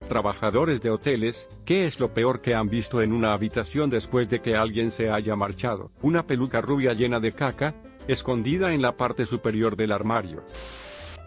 Trabajadores de hoteles, ¿qué es lo peor que han visto en una habitación después de que alguien se haya marchado? Una peluca rubia llena de caca, escondida en la parte superior del armario.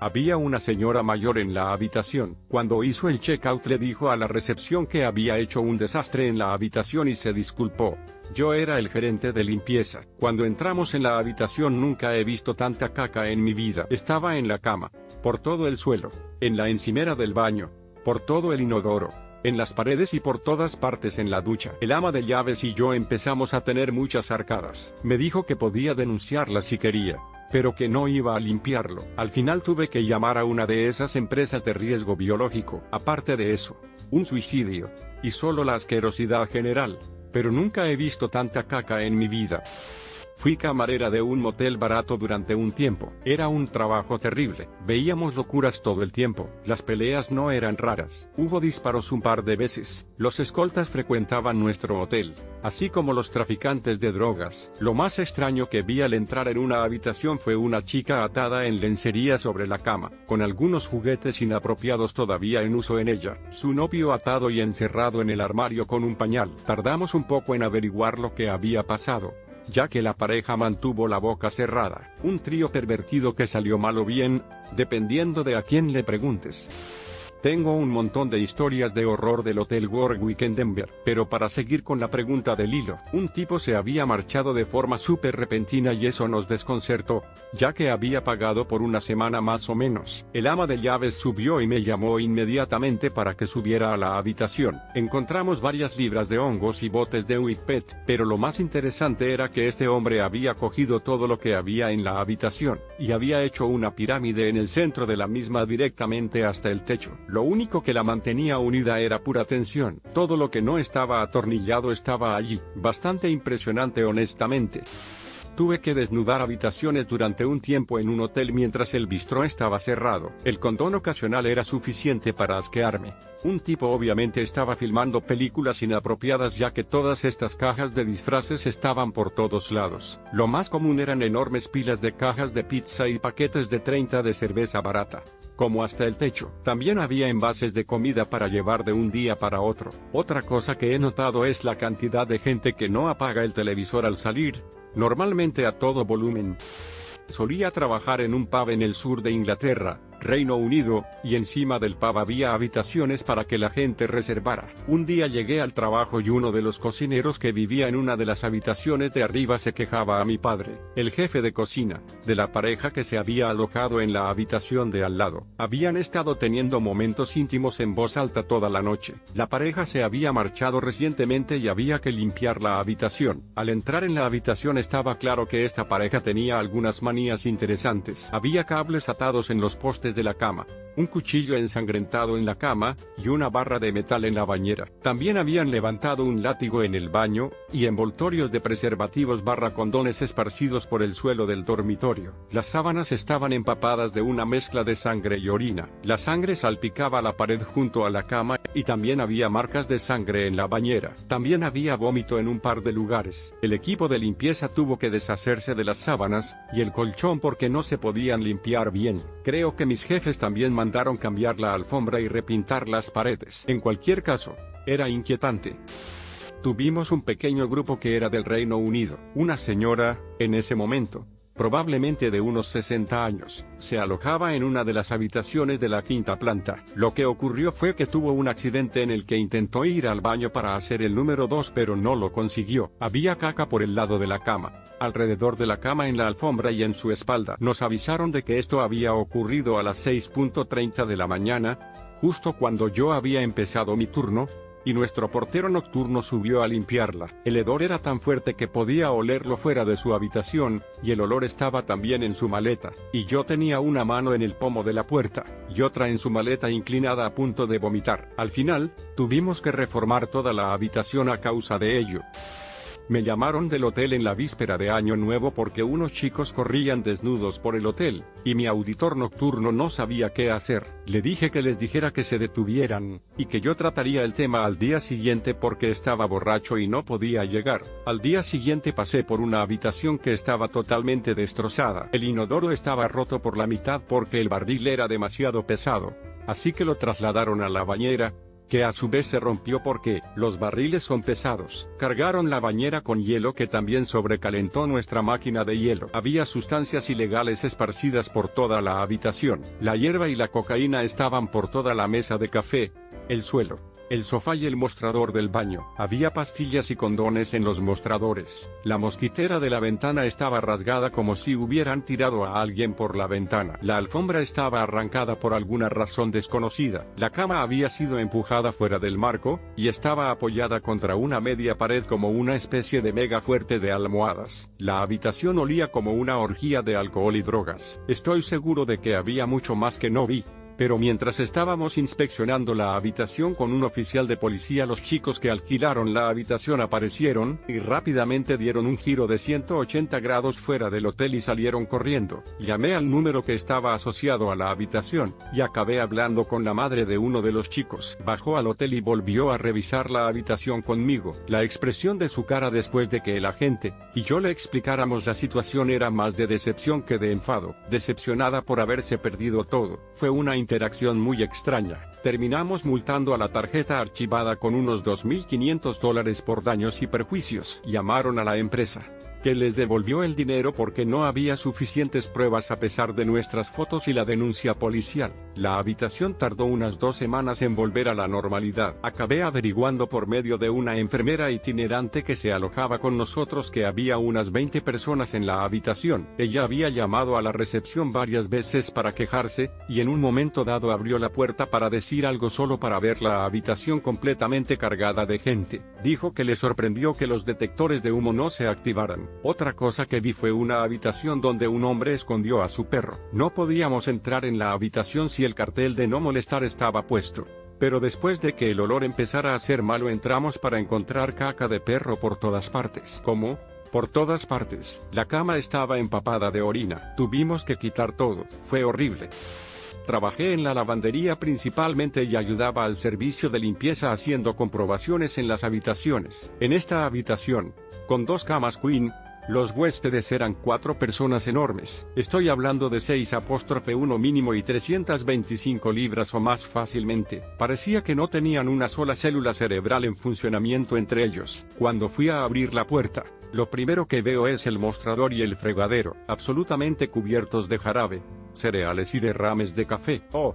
Había una señora mayor en la habitación. Cuando hizo el checkout le dijo a la recepción que había hecho un desastre en la habitación y se disculpó. Yo era el gerente de limpieza. Cuando entramos en la habitación nunca he visto tanta caca en mi vida. Estaba en la cama, por todo el suelo, en la encimera del baño, por todo el inodoro, en las paredes y por todas partes en la ducha. El ama de llaves y yo empezamos a tener muchas arcadas. Me dijo que podía denunciarla si quería, pero que no iba a limpiarlo. Al final tuve que llamar a una de esas empresas de riesgo biológico. Aparte de eso, un suicidio, y solo la asquerosidad general. Pero nunca he visto tanta caca en mi vida. Fui camarera de un motel barato durante un tiempo. Era un trabajo terrible. Veíamos locuras todo el tiempo. Las peleas no eran raras. Hubo disparos un par de veces. Los escoltas frecuentaban nuestro hotel, así como los traficantes de drogas. Lo más extraño que vi al entrar en una habitación fue una chica atada en lencería sobre la cama, con algunos juguetes inapropiados todavía en uso en ella. Su novio atado y encerrado en el armario con un pañal. Tardamos un poco en averiguar lo que había pasado, ya que la pareja mantuvo la boca cerrada. Un trío pervertido que salió mal o bien, dependiendo de a quién le preguntes. Tengo un montón de historias de horror del Hotel Warwick en Denver, pero para seguir con la pregunta del hilo, un tipo se había marchado de forma súper repentina y eso nos desconcertó, ya que había pagado por una semana más o menos. El ama de llaves subió y me llamó inmediatamente para que subiera a la habitación. Encontramos varias libras de hongos y botes de Whippet, pero lo más interesante era que este hombre había cogido todo lo que había en la habitación, y había hecho una pirámide en el centro de la misma directamente hasta el techo. Lo único que la mantenía unida era pura tensión. Todo lo que no estaba atornillado estaba allí. Bastante impresionante honestamente. Tuve que desnudar habitaciones durante un tiempo en un hotel mientras el bistró estaba cerrado. El condón ocasional era suficiente para asquearme. Un tipo obviamente estaba filmando películas inapropiadas ya que todas estas cajas de disfraces estaban por todos lados. Lo más común eran enormes pilas de cajas de pizza y paquetes de 30 de cerveza barata, como hasta el techo. También había envases de comida para llevar de un día para otro. Otra cosa que he notado es la cantidad de gente que no apaga el televisor al salir, normalmente a todo volumen. Solía trabajar en un pub en el sur de Inglaterra, Reino Unido, y encima del pub había habitaciones para que la gente reservara. Un día llegué al trabajo y uno de los cocineros que vivía en una de las habitaciones de arriba se quejaba a mi padre, el jefe de cocina, de la pareja que se había alojado en la habitación de al lado. Habían estado teniendo momentos íntimos en voz alta toda la noche. La pareja se había marchado recientemente y había que limpiar la habitación. Al entrar en la habitación estaba claro que esta pareja tenía algunas manías interesantes. Había cables atados en los postes de la cama, un cuchillo ensangrentado en la cama, y una barra de metal en la bañera. También habían levantado un látigo en el baño, y envoltorios de preservativos / condones esparcidos por el suelo del dormitorio. Las sábanas estaban empapadas de una mezcla de sangre y orina. La sangre salpicaba la pared junto a la cama, y también había marcas de sangre en la bañera. También había vómito en un par de lugares. El equipo de limpieza tuvo que deshacerse de las sábanas y el colchón porque no se podían limpiar bien. Creo que mis jefes también mandaron cambiar la alfombra y repintar las paredes. En cualquier caso, era inquietante. Tuvimos un pequeño grupo que era del Reino Unido. Una señora, en ese momento, probablemente de unos 60 años, se alojaba en una de las habitaciones de la quinta planta. Lo que ocurrió fue que tuvo un accidente en el que intentó ir al baño para hacer el número 2 pero no lo consiguió. Había caca por el lado de la cama, alrededor de la cama, en la alfombra y en su espalda. Nos avisaron de que esto había ocurrido a las 6:30 de la mañana, justo cuando yo había empezado mi turno, y nuestro portero nocturno subió a limpiarla. El hedor era tan fuerte que podía olerlo fuera de su habitación, y el olor estaba también en su maleta, y yo tenía una mano en el pomo de la puerta, y otra en su maleta inclinada a punto de vomitar. Al final, tuvimos que reformar toda la habitación a causa de ello. Me llamaron del hotel en la víspera de Año Nuevo porque unos chicos corrían desnudos por el hotel, y mi auditor nocturno no sabía qué hacer. Le dije que les dijera que se detuvieran, y que yo trataría el tema al día siguiente porque estaba borracho y no podía llegar. Al día siguiente pasé por una habitación que estaba totalmente destrozada. El inodoro estaba roto por la mitad porque el barril era demasiado pesado, así que lo trasladaron a la bañera, que a su vez se rompió porque los barriles son pesados. Cargaron la bañera con hielo que también sobrecalentó nuestra máquina de hielo. Había sustancias ilegales esparcidas por toda la habitación. La hierba y la cocaína estaban por toda la mesa de café, el suelo, el sofá y el mostrador del baño. Había pastillas y condones en los mostradores. La mosquitera de la ventana estaba rasgada como si hubieran tirado a alguien por la ventana. La alfombra estaba arrancada por alguna razón desconocida. La cama había sido empujada fuera del marco, y estaba apoyada contra una media pared como una especie de mega fuerte de almohadas. La habitación olía como una orgía de alcohol y drogas. Estoy seguro de que había mucho más que no vi. Pero mientras estábamos inspeccionando la habitación con un oficial de policía, los chicos que alquilaron la habitación aparecieron, y rápidamente dieron un giro de 180 grados fuera del hotel y salieron corriendo. Llamé al número que estaba asociado a la habitación, y acabé hablando con la madre de uno de los chicos. Bajó al hotel y volvió a revisar la habitación conmigo. La expresión de su cara después de que el agente y yo le explicáramos la situación era más de decepción que de enfado. Decepcionada por haberse perdido todo. Fue una interacción muy extraña. Terminamos multando a la tarjeta archivada con unos $2.500 por daños y perjuicios. Llamaron a la empresa, que les devolvió el dinero porque no había suficientes pruebas a pesar de nuestras fotos y la denuncia policial. La habitación tardó unas 2 semanas en volver a la normalidad. Acabé averiguando por medio de una enfermera itinerante que se alojaba con nosotros que había unas 20 personas en la habitación. Ella había llamado a la recepción varias veces para quejarse, y en un momento dado abrió la puerta para decir algo solo para ver la habitación completamente cargada de gente. Dijo que le sorprendió que los detectores de humo no se activaran. Otra cosa que vi fue una habitación donde un hombre escondió a su perro. No podíamos entrar en la habitación si el cartel de no molestar estaba puesto. Pero después de que el olor empezara a ser malo entramos para encontrar caca de perro por todas partes. ¿Cómo? Por todas partes. La cama estaba empapada de orina. Tuvimos que quitar todo. Fue horrible. Trabajé en la lavandería principalmente y ayudaba al servicio de limpieza haciendo comprobaciones en las habitaciones. En esta habitación, con 2 camas queen, los huéspedes eran 4 personas enormes. Estoy hablando de 6'1 mínimo y 325 libras o más fácilmente. Parecía que no tenían una sola célula cerebral en funcionamiento entre ellos. Cuando fui a abrir la puerta, lo primero que veo es el mostrador y el fregadero, absolutamente cubiertos de jarabe, cereales y derrames de café. Oh,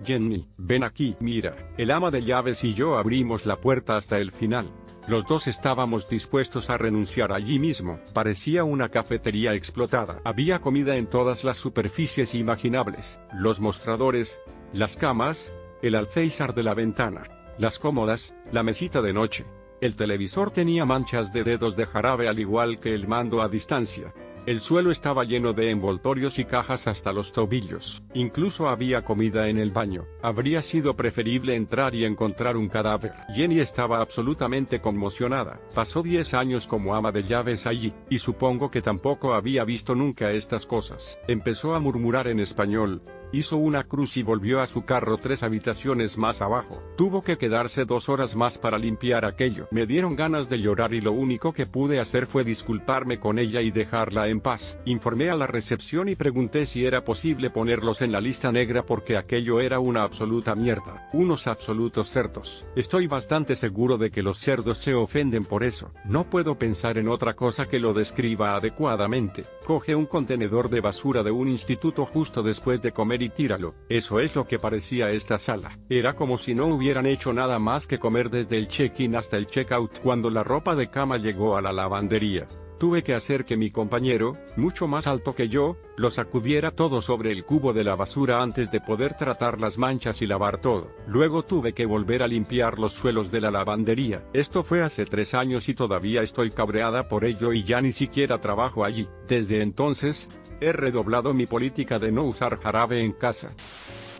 Jenny, ven aquí, mira. El ama de llaves y yo abrimos la puerta hasta el final. Los dos estábamos dispuestos a renunciar allí mismo. Parecía una cafetería explotada. Había comida en todas las superficies imaginables. Los mostradores, las camas, el alféizar de la ventana, las cómodas, la mesita de noche. El televisor tenía manchas de dedos de jarabe al igual que el mando a distancia. El suelo estaba lleno de envoltorios y cajas hasta los tobillos. Incluso había comida en el baño. Habría sido preferible entrar y encontrar un cadáver. Jenny estaba absolutamente conmocionada. Pasó 10 años como ama de llaves allí, y supongo que tampoco había visto nunca estas cosas. Empezó a murmurar en español. Hizo una cruz y volvió a su carro 3 habitaciones más abajo. Tuvo que quedarse 2 horas más para limpiar aquello. Me dieron ganas de llorar y lo único que pude hacer fue disculparme con ella y dejarla en paz. Informé a la recepción y pregunté si era posible ponerlos en la lista negra porque aquello era una absoluta mierda. Unos absolutos cerdos. Estoy bastante seguro de que los cerdos se ofenden por eso. No puedo pensar en otra cosa que lo describa adecuadamente. Coge un contenedor de basura de un instituto justo después de comer y tíralo. Eso es lo que parecía esta sala. Era como si no hubieran hecho nada más que comer desde el check-in hasta el check-out. Cuando la ropa de cama llegó a la lavandería, tuve que hacer que mi compañero, mucho más alto que yo, lo sacudiera todo sobre el cubo de la basura antes de poder tratar las manchas y lavar todo. Luego tuve que volver a limpiar los suelos de la lavandería. Esto fue hace 3 años y todavía estoy cabreada por ello y ya ni siquiera trabajo allí. Desde entonces, he redoblado mi política de no usar jarabe en casa.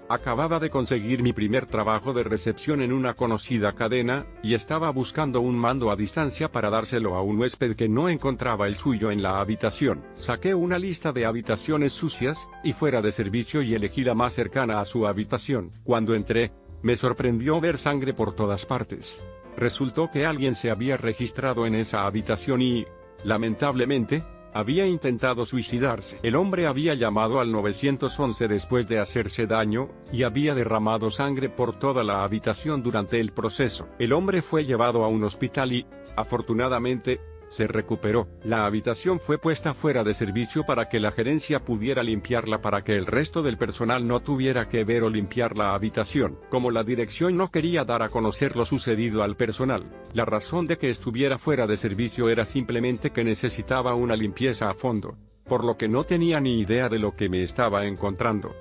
Acababa de conseguir mi primer trabajo de recepción en una conocida cadena, y estaba buscando un mando a distancia para dárselo a un huésped que no encontraba el suyo en la habitación. Saqué una lista de habitaciones sucias y fuera de servicio y elegí la más cercana a su habitación. Cuando entré, me sorprendió ver sangre por todas partes. Resultó que alguien se había registrado en esa habitación y, lamentablemente, Había intentado suicidarse. El hombre había llamado al 911 después de hacerse daño, y había derramado sangre por toda la habitación durante el proceso. El hombre fue llevado a un hospital y, afortunadamente, se recuperó. La habitación fue puesta fuera de servicio para que la gerencia pudiera limpiarla para que el resto del personal no tuviera que ver o limpiar la habitación. Como la dirección no quería dar a conocer lo sucedido al personal, la razón de que estuviera fuera de servicio era simplemente que necesitaba una limpieza a fondo, por lo que no tenía ni idea de lo que me estaba encontrando.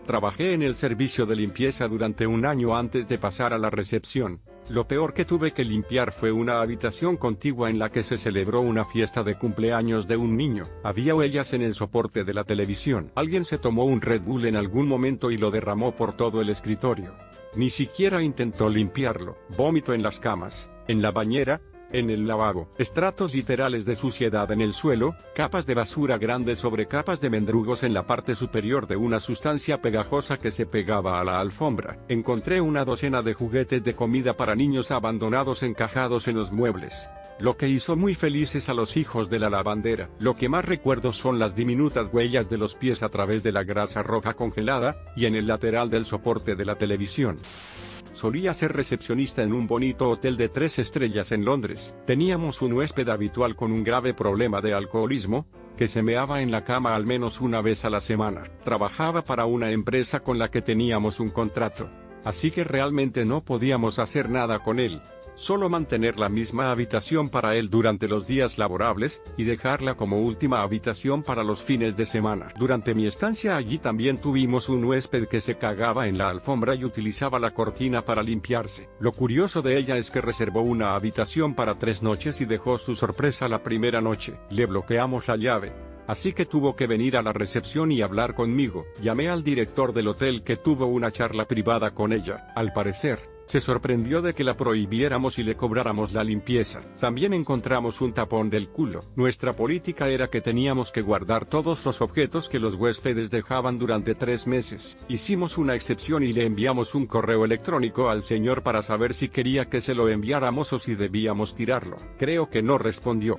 Trabajé en el servicio de limpieza durante un año antes de pasar a la recepción. Lo peor que tuve que limpiar fue una habitación contigua en la que se celebró una fiesta de cumpleaños de un niño. Había huellas en el soporte de la televisión. Alguien se tomó un Red Bull en algún momento y lo derramó por todo el escritorio. Ni siquiera intentó limpiarlo. Vómito en las camas, en la bañera, en el lavabo, estratos literales de suciedad en el suelo, capas de basura grandes sobre capas de mendrugos en la parte superior de una sustancia pegajosa que se pegaba a la alfombra. Encontré una docena de juguetes de comida para niños abandonados encajados en los muebles, lo que hizo muy felices a los hijos de la lavandera. Lo que más recuerdo son las diminutas huellas de los pies a través de la grasa roja congelada, y en el lateral del soporte de la televisión. Solía ser recepcionista en un bonito hotel de 3 estrellas en Londres. Teníamos un huésped habitual con un grave problema de alcoholismo, que se meaba en la cama al menos una vez a la semana. Trabajaba para una empresa con la que teníamos un contrato, así que realmente no podíamos hacer nada con él. Solo mantener la misma habitación para él durante los días laborables, y dejarla como última habitación para los fines de semana. Durante mi estancia allí también tuvimos un huésped que se cagaba en la alfombra y utilizaba la cortina para limpiarse. Lo curioso de ella es que reservó una habitación para 3 noches y dejó su sorpresa la primera noche. Le bloqueamos la llave, así que tuvo que venir a la recepción y hablar conmigo. Llamé al director del hotel, que tuvo una charla privada con ella. Al parecer, se sorprendió de que la prohibiéramos y le cobráramos la limpieza. También encontramos un tapón del culo. Nuestra política era que teníamos que guardar todos los objetos que los huéspedes dejaban durante 3 meses. Hicimos una excepción y le enviamos un correo electrónico al señor para saber si quería que se lo enviáramos o si debíamos tirarlo. Creo que no respondió.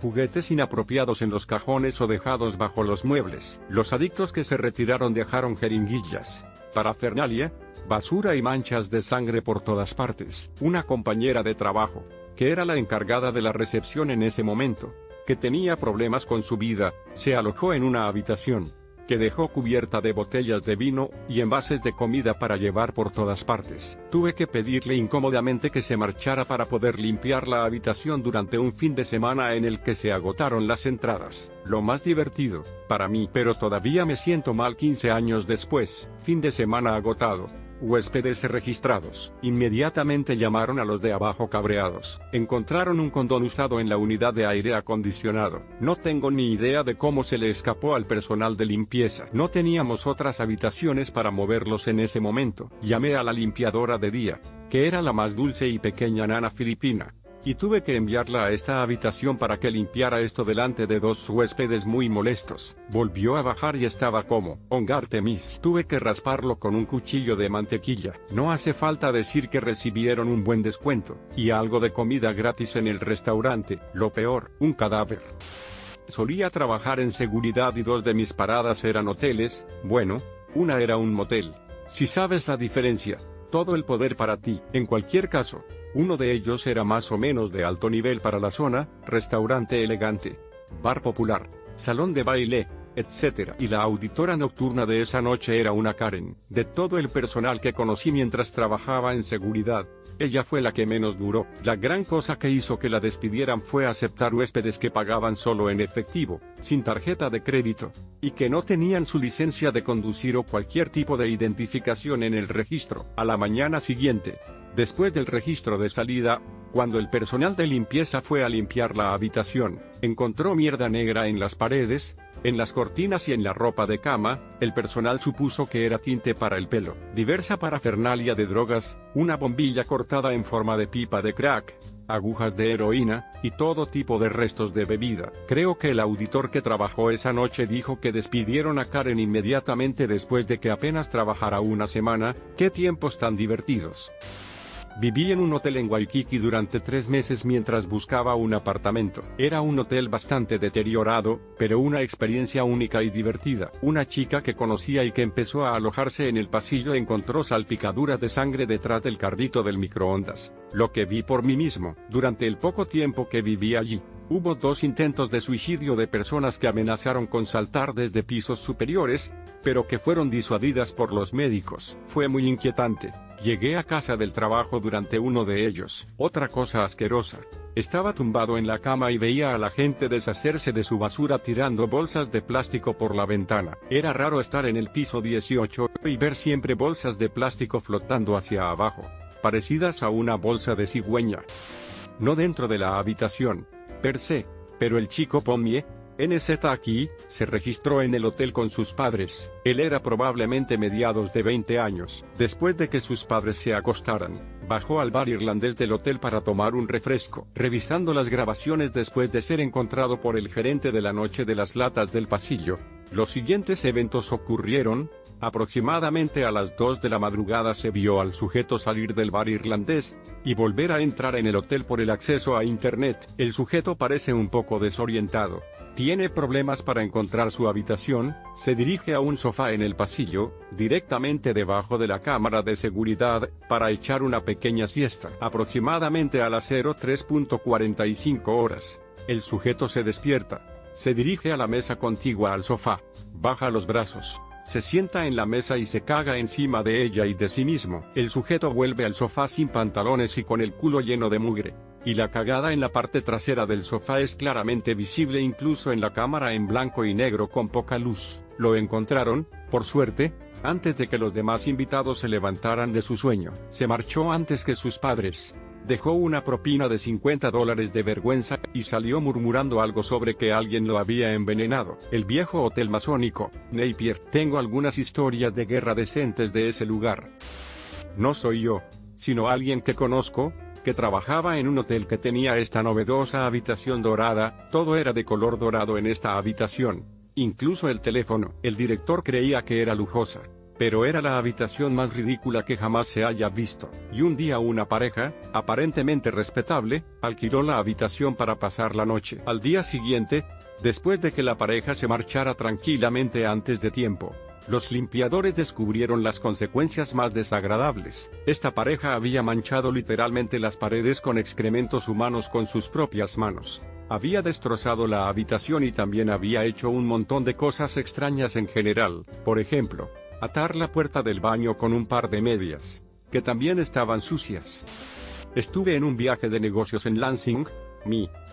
Juguetes inapropiados en los cajones o dejados bajo los muebles. Los adictos que se retiraron dejaron jeringuillas, parafernalia, basura y manchas de sangre por todas partes. Una compañera de trabajo, que era la encargada de la recepción en ese momento, que tenía problemas con su vida, se alojó en una habitación que dejó cubierta de botellas de vino y envases de comida para llevar por todas partes. Tuve que pedirle incómodamente que se marchara para poder limpiar la habitación durante un fin de semana en el que se agotaron las entradas. Lo más divertido, para mí, pero todavía me siento mal 15 años después, fin de semana agotado. Huéspedes registrados. Inmediatamente llamaron a los de abajo cabreados. Encontraron un condón usado en la unidad de aire acondicionado. No tengo ni idea de cómo se le escapó al personal de limpieza. No teníamos otras habitaciones para moverlos en ese momento. Llamé a la limpiadora de día, que era la más dulce y pequeña nana filipina, y tuve que enviarla a esta habitación para que limpiara esto delante de 2 huéspedes muy molestos. Volvió a bajar y estaba como on Artemis. Tuve que rasparlo con un cuchillo de mantequilla. No hace falta decir que recibieron un buen descuento, y algo de comida gratis en el restaurante. Lo peor, un cadáver. Solía trabajar en seguridad y 2 de mis paradas eran hoteles. Bueno, una era un motel. Si sabes la diferencia, todo el poder para ti. En cualquier caso, uno de ellos era más o menos de alto nivel para la zona, restaurante elegante, bar popular, salón de baile, etc. Y la auditora nocturna de esa noche era una Karen. De todo el personal que conocí mientras trabajaba en seguridad, ella fue la que menos duró. La gran cosa que hizo que la despidieran fue aceptar huéspedes que pagaban solo en efectivo, sin tarjeta de crédito, y que no tenían su licencia de conducir o cualquier tipo de identificación en el registro. A la mañana siguiente, después del registro de salida, cuando el personal de limpieza fue a limpiar la habitación, encontró mierda negra en las paredes, en las cortinas y en la ropa de cama. El personal supuso que era tinte para el pelo, diversa parafernalia de drogas, una bombilla cortada en forma de pipa de crack, agujas de heroína, y todo tipo de restos de bebida. Creo que el auditor que trabajó esa noche dijo que despidieron a Karen inmediatamente después de que apenas trabajara una semana. ¡Qué tiempos tan divertidos! Viví en un hotel en Waikiki durante 3 meses mientras buscaba un apartamento. Era un hotel bastante deteriorado, pero una experiencia única y divertida. Una chica que conocía y que empezó a alojarse en el pasillo encontró salpicaduras de sangre detrás del carrito del microondas. Lo que vi por mí mismo. Durante el poco tiempo que viví allí, hubo 2 intentos de suicidio de personas que amenazaron con saltar desde pisos superiores, pero que fueron disuadidas por los médicos. Fue muy inquietante. Llegué a casa del trabajo durante uno de ellos. Otra cosa asquerosa. Estaba tumbado en la cama y veía a la gente deshacerse de su basura tirando bolsas de plástico por la ventana. Era raro estar en el piso 18 y ver siempre bolsas de plástico flotando hacia abajo, parecidas a una bolsa de cigüeña. No dentro de la habitación, per se, pero el chico Pomie, NZ aquí, se registró en el hotel con sus padres. Él era probablemente mediados de 20 años. Después de que sus padres se acostaran, bajó al bar irlandés del hotel para tomar un refresco. Revisando las grabaciones después de ser encontrado por el gerente de la noche de las latas del pasillo, los siguientes eventos ocurrieron. Aproximadamente a las 2 de la madrugada se vio al sujeto salir del bar irlandés y volver a entrar en el hotel por el acceso a internet. El sujeto parece un poco desorientado. Tiene problemas para encontrar su habitación, se dirige a un sofá en el pasillo, directamente debajo de la cámara de seguridad, para echar una pequeña siesta. Aproximadamente a las 03:45 horas, el sujeto se despierta, se dirige a la mesa contigua al sofá, baja los brazos, se sienta en la mesa y se caga encima de ella y de sí mismo. El sujeto vuelve al sofá sin pantalones y con el culo lleno de mugre. Y la cagada en la parte trasera del sofá es claramente visible incluso en la cámara en blanco y negro con poca luz. Lo encontraron, por suerte, antes de que los demás invitados se levantaran de su sueño. Se marchó antes que sus padres. Dejó una propina de $50 de vergüenza y salió murmurando algo sobre que alguien lo había envenenado. El viejo hotel masónico, Napier. Tengo algunas historias de guerra decentes de ese lugar. No soy yo, sino alguien que conozco, que trabajaba en un hotel que tenía esta novedosa habitación dorada. Todo era de color dorado en esta habitación, incluso el teléfono. El director creía que era lujosa, pero era la habitación más ridícula que jamás se haya visto. Y un día una pareja, aparentemente respetable, alquiló la habitación para pasar la noche. Al día siguiente, después de que la pareja se marchara tranquilamente antes de tiempo, los limpiadores descubrieron las consecuencias más desagradables. Esta pareja había manchado literalmente las paredes con excrementos humanos con sus propias manos. Había destrozado la habitación y también había hecho un montón de cosas extrañas en general. Por ejemplo, atar la puerta del baño con un par de medias, que también estaban sucias. Estuve en un viaje de negocios en Lansing,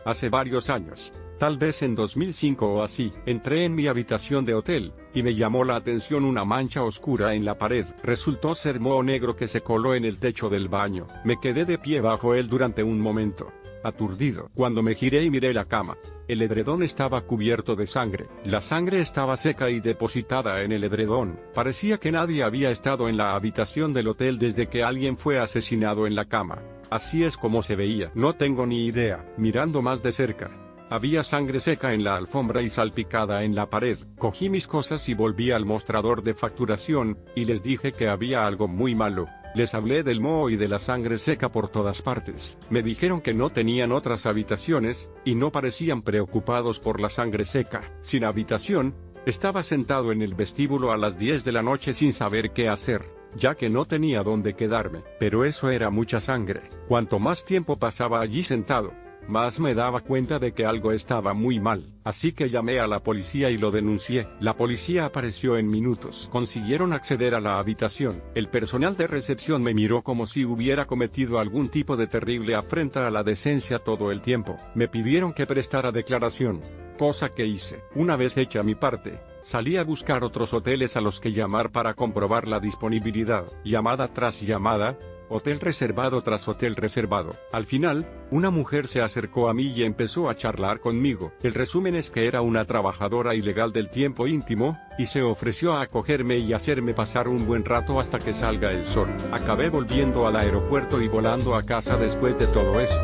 hace varios años. Tal vez en 2005 o así. Entré en mi habitación de hotel, y me llamó la atención una mancha oscura en la pared. Resultó ser moho negro que se coló en el techo del baño. Me quedé de pie bajo él durante un momento, aturdido. Cuando me giré y miré la cama, el edredón estaba cubierto de sangre. La sangre estaba seca y depositada en el edredón. Parecía que nadie había estado en la habitación del hotel desde que alguien fue asesinado en la cama. Así es como se veía. No tengo ni idea. Mirando más de cerca, había sangre seca en la alfombra y salpicada en la pared. Cogí mis cosas y volví al mostrador de facturación, y les dije que había algo muy malo. Les hablé del moho y de la sangre seca por todas partes. Me dijeron que no tenían otras habitaciones, y no parecían preocupados por la sangre seca. Sin habitación, estaba sentado en el vestíbulo a las 10 de la noche sin saber qué hacer, ya que no tenía dónde quedarme. Pero eso era mucha sangre. Cuanto más tiempo pasaba allí sentado, más me daba cuenta de que algo estaba muy mal. Así que llamé a la policía y lo denuncié. La policía apareció en minutos. Consiguieron acceder a la habitación. El personal de recepción me miró como si hubiera cometido algún tipo de terrible afrenta a la decencia todo el tiempo. Me pidieron que prestara declaración, cosa que hice. Una vez hecha mi parte, salí a buscar otros hoteles a los que llamar para comprobar la disponibilidad. Llamada tras llamada, hotel reservado tras hotel reservado. Al final, una mujer se acercó a mí y empezó a charlar conmigo. El resumen es que era una trabajadora ilegal del tiempo íntimo, y se ofreció a acogerme y hacerme pasar un buen rato hasta que salga el sol. Acabé volviendo al aeropuerto y volando a casa después de todo eso.